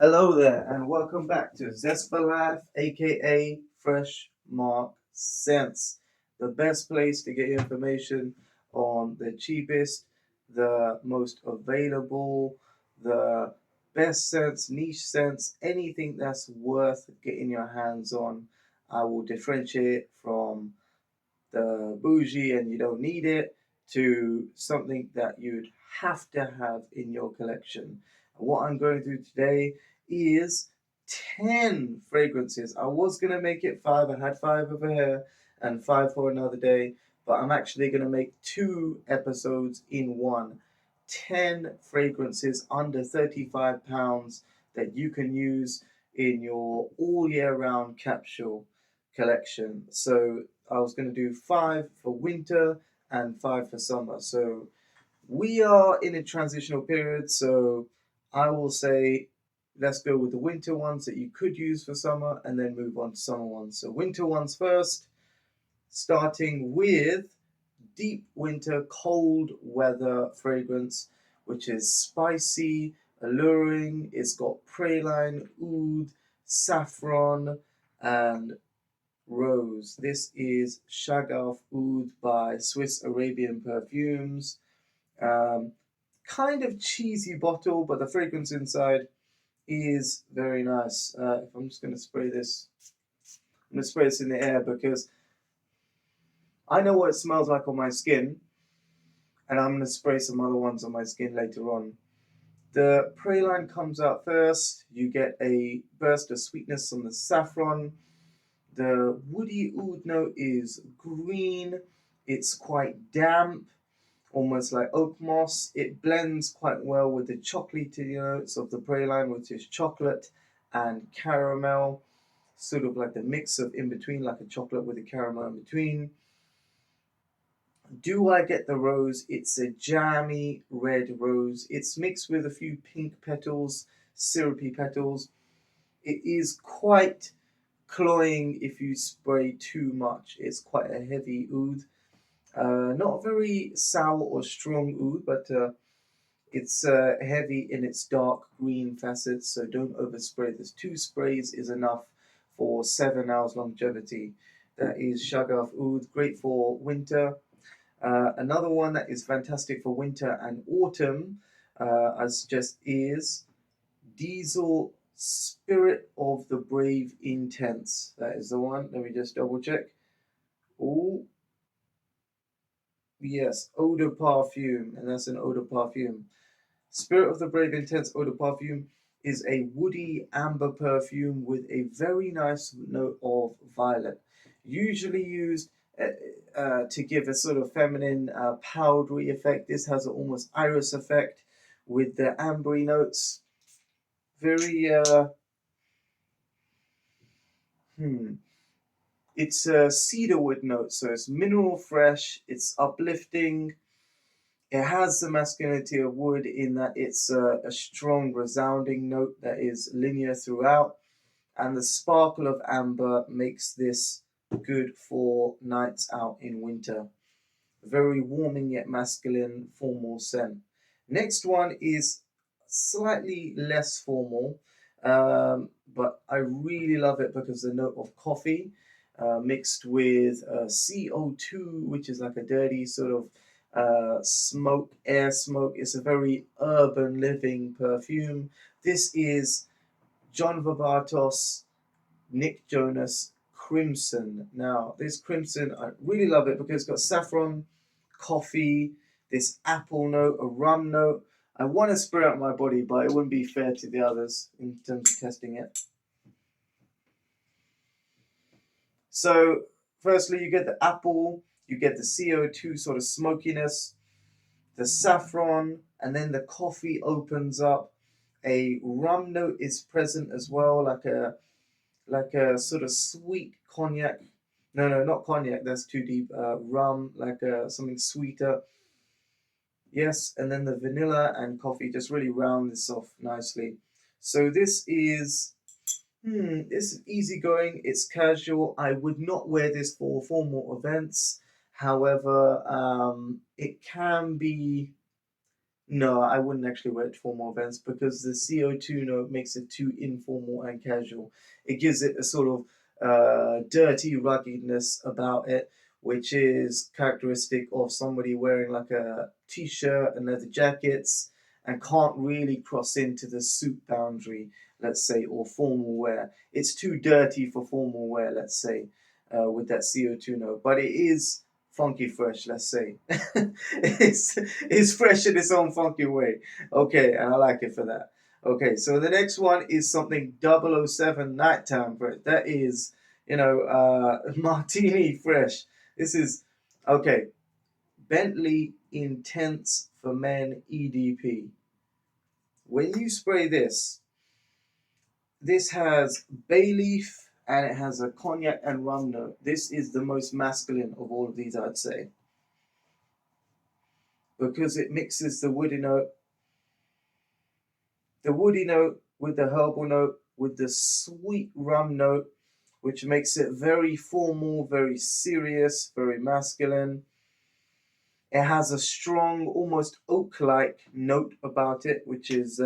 Hello there, and welcome back to Zest for Life, aka Fresh Mark Scents, the best place to get information on the cheapest, the most available, the best scents, niche scents, anything that's worth getting your hands on. I will differentiate from the bougie and you don't need it to something that you'd have to have in your collection. And what I'm going to do today is 10 fragrances. I was going to make it five, I had five over here and five for another day, but I'm actually going to make two episodes in one. 10 fragrances under £35 that you can use in your all year round capsule collection. So I was going to do five for winter and five for summer. So we are in a transitional period. So I will say let's go with the winter ones that you could use for summer and then move on to summer ones. So winter ones first, starting with deep winter cold weather fragrance, which is spicy, alluring. It's got praline, oud, saffron, and Rose. This is Shagaf Oud by Swiss Arabian Perfumes. Um, Kind of cheesy bottle, but the fragrance inside is very nice. If I'm just going to spray this, I'm going to spray this in the air because I know what it smells like on my skin, and I'm going to spray some other ones on my skin later on. The praline comes out first. You get a burst of sweetness from the saffron. The woody oud note is green. It's quite damp, almost like oak moss. It blends quite well with the chocolatey notes of the praline, which is chocolate and caramel, sort of like the mix of in between, like a chocolate with a caramel in between. Do I get the rose? It's a jammy red rose. It's mixed with a few pink petals, syrupy petals. It is quite cloying if you spray too much. It's quite a heavy oud. Not very sour or strong oud, but it's heavy in its dark green facets, so don't overspray this. Two sprays is enough for 7 hours longevity. That is Shagaf Oud, great for winter. Another one that is fantastic for winter and autumn, I suggest, is Diesel Spirit of the Brave Intense. That is the one. Let me just double check. Oh, yes, Eau de Parfume, and that's an Eau de Parfume. Spirit of the Brave Intense Eau de Parfume is a woody amber perfume with a very nice note of violet, usually used to give a sort of feminine powdery effect. This has an almost iris effect with the ambery notes. Very, hmm, it's a cedarwood note, so it's mineral fresh, it's uplifting. It has the masculinity of wood in that it's a strong, resounding note that is linear throughout, and the sparkle of amber makes this good for nights out in winter. Very warming yet masculine, formal scent. Next one is slightly less formal, but I really love it because the note of coffee mixed with CO2, which is like a dirty sort of smoke, air smoke. It's a very urban living perfume. This is John Varvatos, Nick Jonas Crimson. Now, this Crimson, I really love it because it's got saffron, coffee, this apple note, a rum note. I want to spray out my body, but it wouldn't be fair to the others in terms of testing it. So, firstly, you get the apple, you get the CO2 sort of smokiness, the saffron, and then the coffee opens up. A rum note is present as well, like a sort of sweet cognac. No, no, not cognac. That's too deep. Rum, like something sweeter. Yes, and then the vanilla and coffee just really round this off nicely. So this is easygoing. It's casual. I would not wear this for formal events. However, it can be No, I wouldn't actually wear it for formal events because the CO2 note makes it too informal and casual. It gives it a sort of dirty ruggedness about it, which is characteristic of somebody wearing like a t-shirt and leather jackets and can't really cross into the suit boundary, let's say, or formal wear. It's too dirty for formal wear, let's say, with that CO2 note. But it is funky fresh, let's say. it's fresh in its own funky way. Okay, and I like it for that. Okay, so the next one is something 007 nighttime fresh. That is, martini fresh. This is, okay, Bentley Intense for Men EDP. When you spray this, this has bay leaf and it has a cognac and rum note. This is the most masculine of all of these, I'd say, because it mixes the woody note with the herbal note with the sweet rum note, which makes it very formal, very serious, very masculine. It has a strong, almost oak-like note about it, which is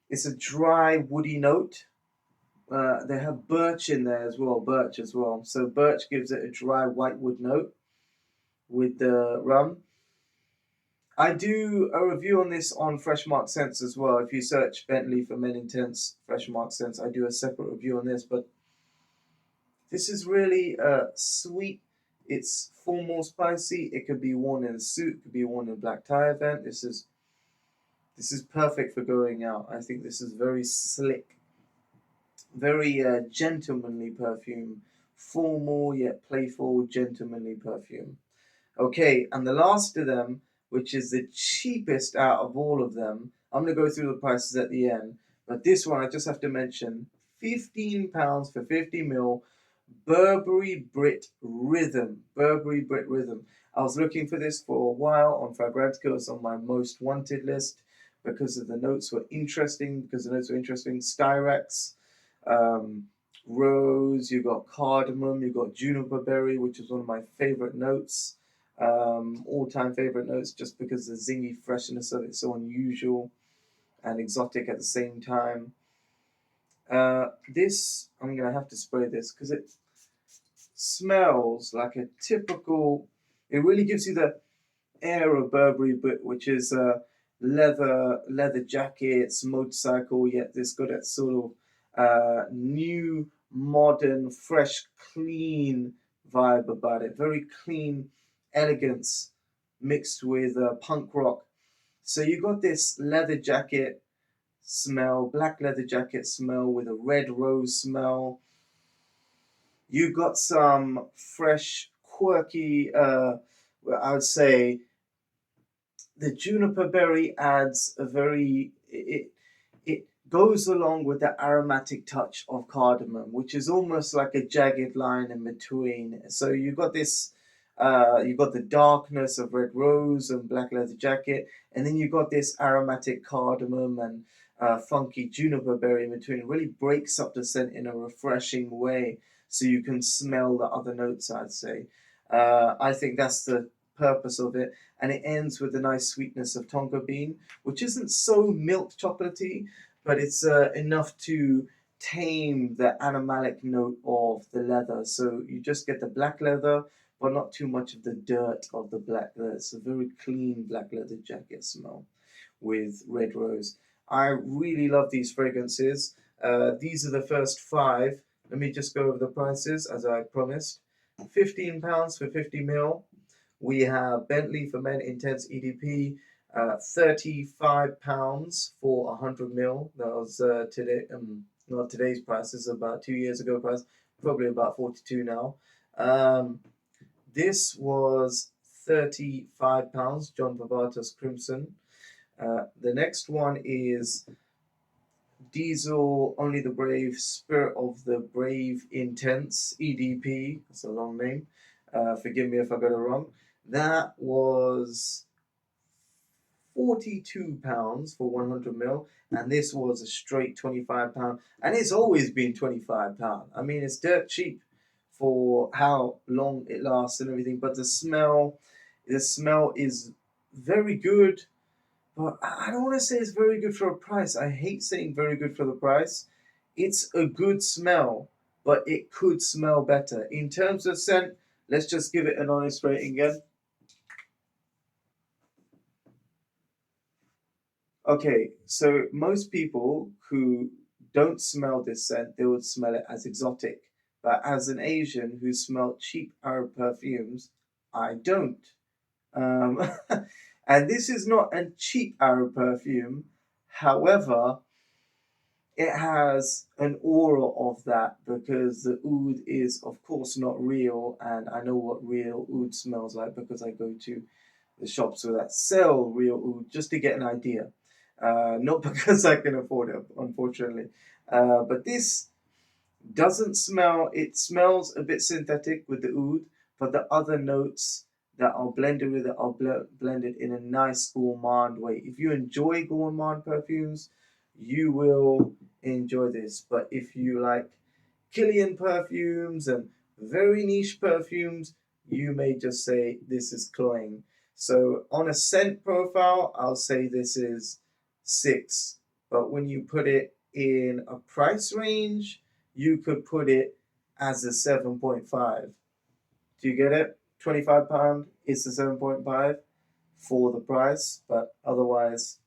it's a dry, woody note. They have birch in there as well, birch as well. So birch gives it a dry whitewood note with the rum. I do a review on this on Fresh Mark Scents as well. If you search Bentley for Men Intense Fresh Mark Scents, I do a separate review on this. But this is really sweet. It's formal, spicy. It could be worn in a suit. It could be worn in a black tie event. This is perfect for going out. I think this is very slick, very gentlemanly perfume. Formal yet playful, gentlemanly perfume. Okay, and the last of them, which is the cheapest out of all of them, I'm going to go through the prices at the end, but this one I just have to mention, £15 for 50 ml, Burberry Brit Rhythm. Burberry Brit Rhythm. I was looking for this for a while on Fragrantica. It's on my most wanted list because the notes were interesting. Styrax, um, rose, you got cardamom, you got juniper berry, which is one of my favorite notes. All-time favorite notes, just because the zingy freshness of it's so unusual and exotic at the same time. This, I'm gonna have to spray this because it smells like a typical. It really gives you the air of Burberry, but which is leather jackets, motorcycle. Yet this got that sort of new, modern, fresh, clean vibe about it. Very clean elegance mixed with punk rock. So you got this leather jacket smell, black leather jacket smell with a red rose smell. You got some fresh, quirky, I would say the juniper berry adds a very it goes along with the aromatic touch of cardamom, which is almost like a jagged line in between. So you got this you got the darkness of red rose and black leather jacket, and then you got this aromatic cardamom and funky juniper berry in between. It really breaks up the scent in a refreshing way, so you can smell the other notes, I'd say. I think that's the purpose of it, and it ends with the nice sweetness of tonka bean, which isn't so milk chocolatey, but it's enough to tame the animalic note of the leather. So you just get the black leather, but not too much of the dirt of the black leather. It's a very clean black leather jacket smell with red rose. I really love these fragrances. These are the first five. Let me just go over the prices as I promised. £15 for 50 ml. We have Bentley for Men Intense EDP, £35 for 100 ml. That was today, not today's price. This is about 2 years ago price, probably about 42 now. This was £35, John Vivatus Crimson. The next one is Diesel Only the Brave Spirit of the Brave Intense EDP. That's a long name. Forgive me if I got it wrong. That was £42 for 100 ml, and this was a straight £25, and it's always been £25. I mean, it's dirt cheap for how long it lasts and everything, but the smell is very good, but I don't want to say it's very good for a price. I hate saying very good for the price. It's a good smell, but it could smell better. In terms of scent, let's just give it an honest rating again. Okay, so most people who don't smell this scent, they would smell it as exotic. But as an Asian who smelled cheap Arab perfumes, I don't. Um, and this is not a cheap Arab perfume. However, it has an aura of that because the oud is, of course, not real. And I know what real oud smells like because I go to the shops that sell real oud just to get an idea. Not because I can afford it, unfortunately. But this doesn't smell, it smells a bit synthetic with the oud, but the other notes that are blended with it are blended in a nice gourmand way. If you enjoy gourmand perfumes, you will enjoy this. But if you like Killian perfumes and very niche perfumes, you may just say this is cloying. So on a scent profile, I'll say this is 6. But when you put it in a price range, you could put it as a 7.5. Do you get it? £25 is a 7.5 for the price, but otherwise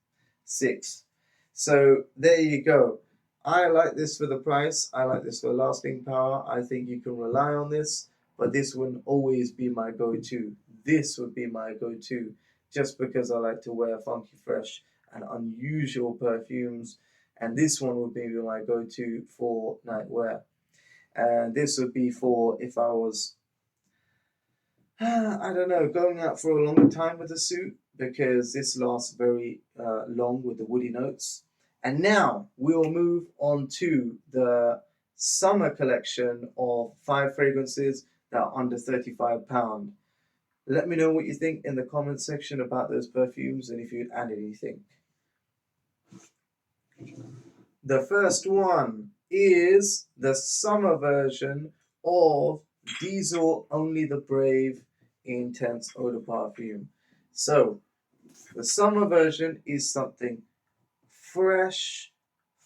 6. So there you go. I like this for the price. I like this for lasting power. I think you can rely on this, but this wouldn't always be my go-to. This would be my go-to just because I like to wear funky, fresh, and unusual perfumes. And this one would be my go-to for night wear. And this would be for if I was I don't know, going out for a longer time with a suit because this lasts very long with the woody notes. And now we'll move on to the summer collection of 5 fragrances that are under £35. Let me know what you think in the comment section about those perfumes and if you'd add anything. The first one is the summer version of Diesel Only the Brave Intense Eau de Parfum. So, the summer version is something fresh,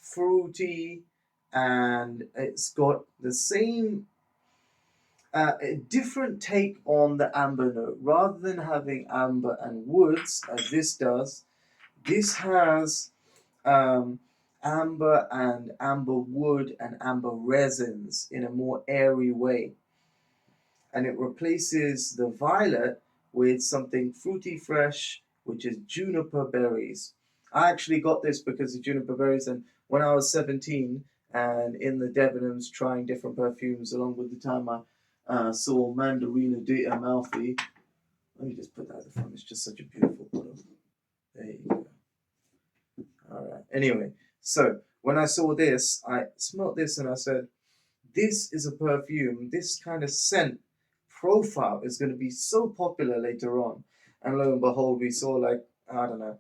fruity, and it's got the same, a different take on the amber note. Rather than having amber and woods, as this does, this has amber and amber wood and amber resins in a more airy way. And it replaces the violet with something fruity fresh, which is juniper berries. I actually got this because of juniper berries, and when I was 17 and in the Debenhams trying different perfumes, along with the time I saw Mandarina de Amalfi. Let me just put that at the front, it's just such a beautiful bottle. There you go. All right. Anyway, so when I saw this, I smelled this and I said, this is a perfume, this kind of scent profile is going to be so popular later on. And lo and behold, we saw like, I don't know,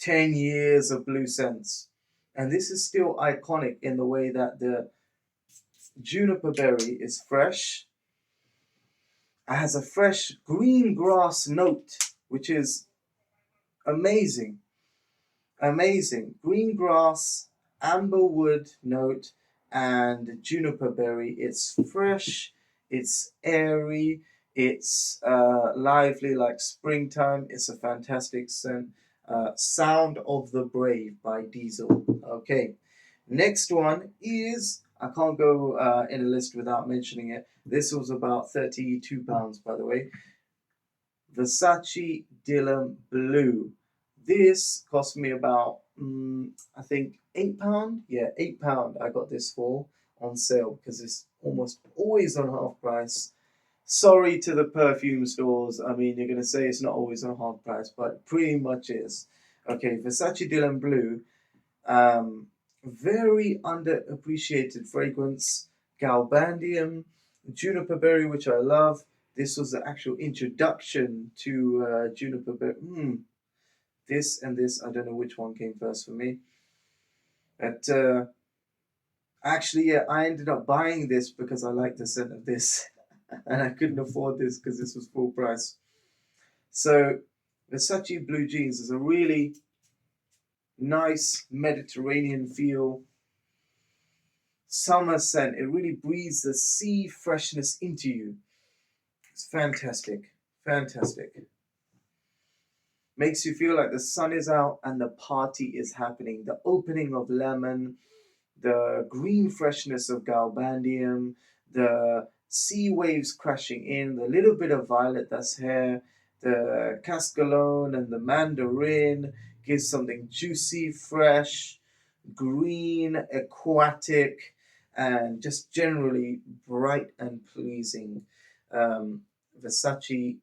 10 years of blue scents. And this is still iconic in the way that the juniper berry is fresh. It has a fresh green grass note, which is amazing. Amazing. Green grass, amber wood note, and juniper berry. It's fresh, it's airy, it's lively like springtime. It's a fantastic scent. Sound of the Brave by Diesel. Okay. Next one is, I can't go in a list without mentioning it. This was about £32, by the way. Versace Dylan Blue. This cost me about, I think, £8. Yeah, £8 I got this for on sale because it's almost always on half price. Sorry to the perfume stores. I mean, you're going to say it's not always on half price, but pretty much is. Okay, Versace Dylan Blue. Very underappreciated fragrance. Galbandium, juniper berry, which I love. This was the actual introduction to juniper berry. This and this, I don't know which one came first for me. But actually, yeah, I ended up buying this because I like the scent of this. And I couldn't afford this because this was full price. So Versace blue jeans is a really nice Mediterranean feel summer scent. It really breathes the sea freshness into you. It's fantastic. Fantastic. Makes you feel like the sun is out and the party is happening. The opening of lemon, the green freshness of galbandium, the sea waves crashing in, the little bit of violet that's here, the cascalone and the mandarin gives something juicy, fresh, green, aquatic, and just generally bright and pleasing. Um, Versace,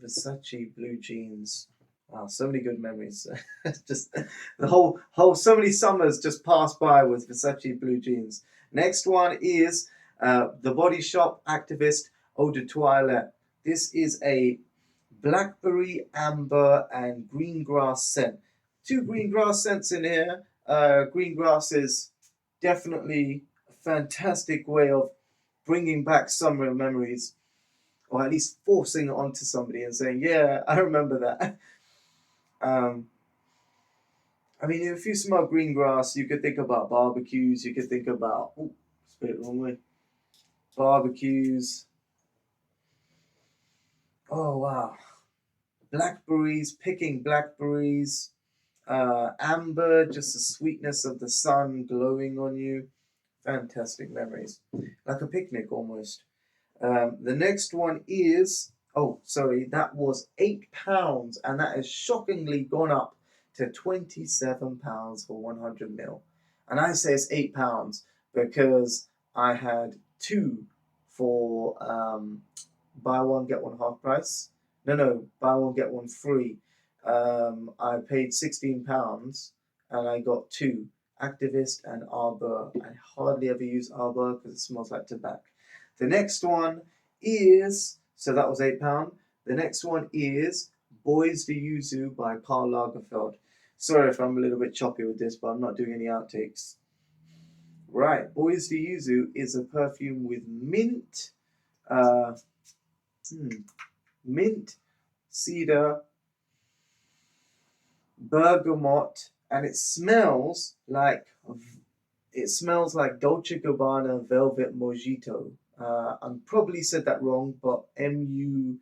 Versace blue jeans. Wow, so many good memories. Just the whole so many summers just passed by with Versace blue jeans. Next one is the Body Shop Activist Eau de Toilette. This is a blackberry, amber, and green grass scent. Two green grass scents in here. Green grass is definitely a fantastic way of bringing back summer memories, or at least forcing it onto somebody and saying, "Yeah, I remember that." Um, I mean, if you smell green grass, you could think about barbecues. You could think about, oh, spit it the wrong way. Barbecues. Oh wow, blackberries, picking blackberries. Amber, just the sweetness of the sun glowing on you. Fantastic memories, like a picnic almost. The next one is, oh, sorry, that was £8, and that has shockingly gone up to £27 for 100 ml. And I say it's £8 because I had two for buy one get one half price. No, buy one get one free. I paid £16 and I got two, Activist and Arbor. I hardly ever use Arbor because it smells like tobacco. The next one is, so that was £8. The next one is Boys de Yuzu by Karl Lagerfeld. Sorry if I'm a little bit choppy with this, but I'm not doing any outtakes. Right, Boys de Yuzu is a perfume with mint, uh, mint, cedar, bergamot, and it smells like Dolce Gabbana Velvet Mojito. I probably said that wrong, but Mugg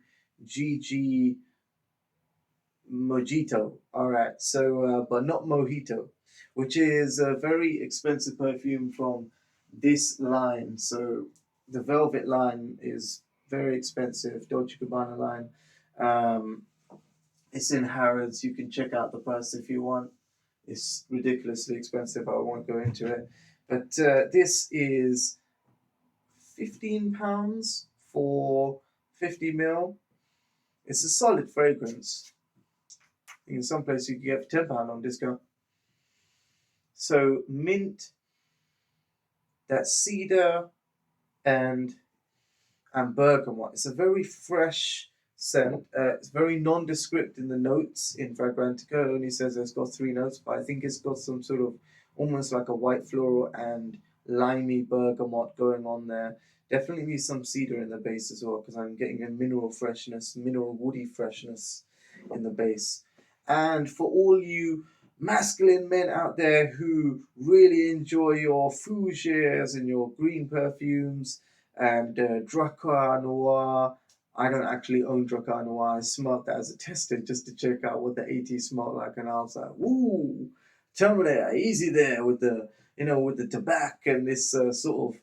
Mojito. All right, so but not mojito, which is a very expensive perfume from this line. So the Velvet line is very expensive. Dolce Gabbana line. Um, it's in Harrods. You can check out the price if you want. It's ridiculously expensive. I won't go into it. But this is £15 for 50 ml. It's a solid fragrance. In some places you can get for £10 on discount. So mint, that's cedar and bergamot. It's a very fresh scent. It's very nondescript in the notes in Fragrantica. It only says it's got 3 notes, but I think it's got some sort of almost like a white floral and limey bergamot going on there. Definitely needs some cedar in the base as well because I'm getting a mineral freshness, mineral woody freshness in the base. And for all you masculine men out there who really enjoy your fougères and your green perfumes and Dracar Noir. I don't actually own Dracar Noir. I smelled that as a tester just to check out what the 80s smelled like, and I was like, "Ooh, tell me there, easy there with the with the tobacco and this sort of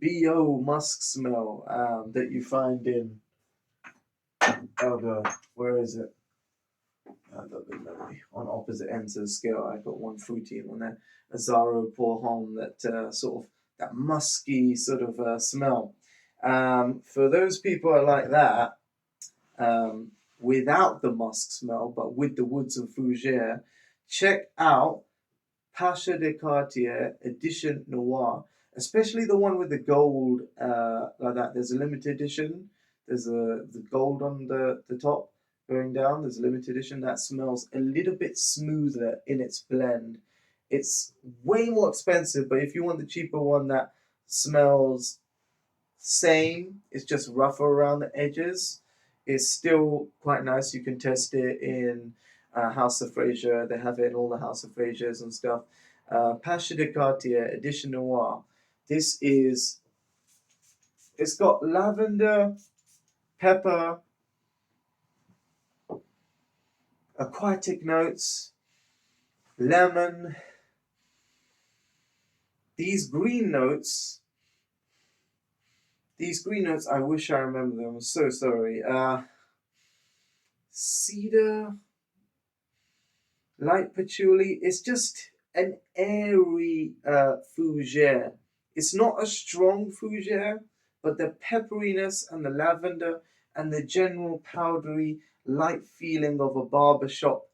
BO musk smell that you find in where is it? I got good memory. On opposite ends of the scale, I got one fruity and one there. Azaro Pour Homme, that sort of that musky sort of smell. For those people like that, without the musk smell, but with the woods of fougère, check out Pacha de Cartier Edition Noir, especially the one with the gold like that. There's a limited edition. There's the gold on the top going down. There's a limited edition that smells a little bit smoother in its blend. It's way more expensive, but if you want the cheaper one that smells same, it's just rougher around the edges. It's still quite nice. You can test it in House of Fraser. They have it in all the House of Frasers and stuff. Pacha de Cartier Edition Noir. This is, it's got lavender, pepper, aquatic notes, lemon. These green notes, I wish I remember them. I'm so sorry. Cedar, light patchouli. It's just an airy fougere. It's not a strong fougere, but the pepperiness and the lavender and the general powdery light feeling of a barbershop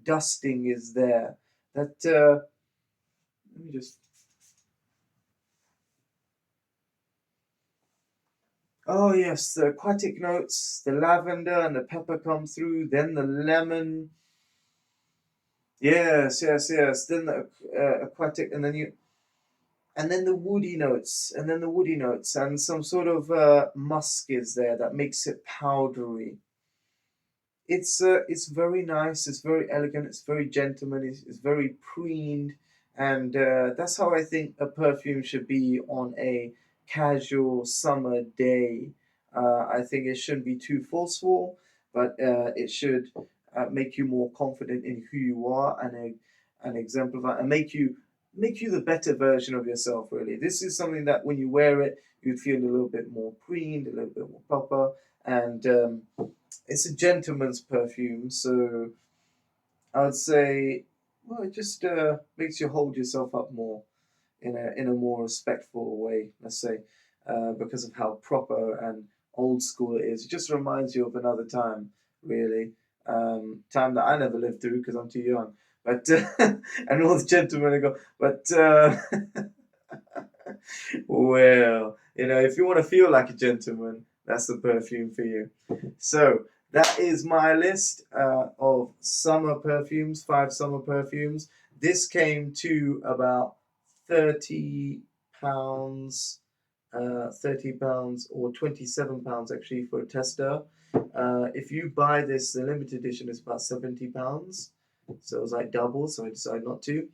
dusting is there. That let me just. Oh yes, the aquatic notes, the lavender and the pepper come through. Then the lemon. Yes, yes, yes. Then the aquatic, and then you, and then the woody notes, and then the woody notes, and some sort of musk is there that makes it powdery. It's very nice. It's very elegant. It's very gentleman. It's very preened, and that's how I think a perfume should be on a casual summer day. I think it shouldn't be too forceful, but it should make you more confident in who you are and exemplify and make you the better version of yourself. Really, this is something that when you wear it, you'd feel a little bit more preened, a little bit more proper, and it's a gentleman's perfume, so I would say, well, it just makes you hold yourself up more in a more respectful way. Let's say, because of how proper and old school it is. It just reminds you of another time, really, time that I never lived through because I'm too young. But and all the gentlemen go, but well, if you want to feel like a gentleman, that's the perfume for you. So that is my list of summer perfumes, 5 summer perfumes. This came to about £30, £30 or £27 actually for a tester. If you buy this, the limited edition is about £70. So it was like double, so I decided not to.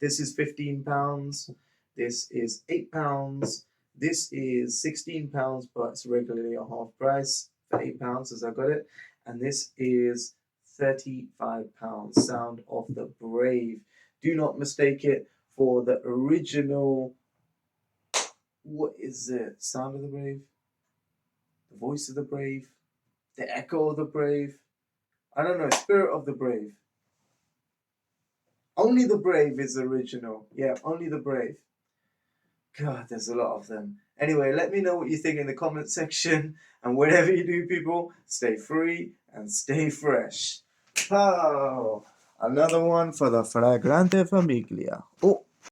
This is £15. This is £8. This is £16, but it's regularly a half price for £8 as I got it. And this is £35. Sound of the Brave. Do not mistake it for the original. What is it? Sound of the Brave? The Voice of the Brave? The Echo of the Brave? I don't know. Spirit of the Brave. Only the Brave is original. Yeah, only the Brave. God, there's a lot of them. Anyway, let me know what you think in the comment section. And whatever you do, people, stay free and stay fresh. Oh, another one for the Fragrante Famiglia. Oh.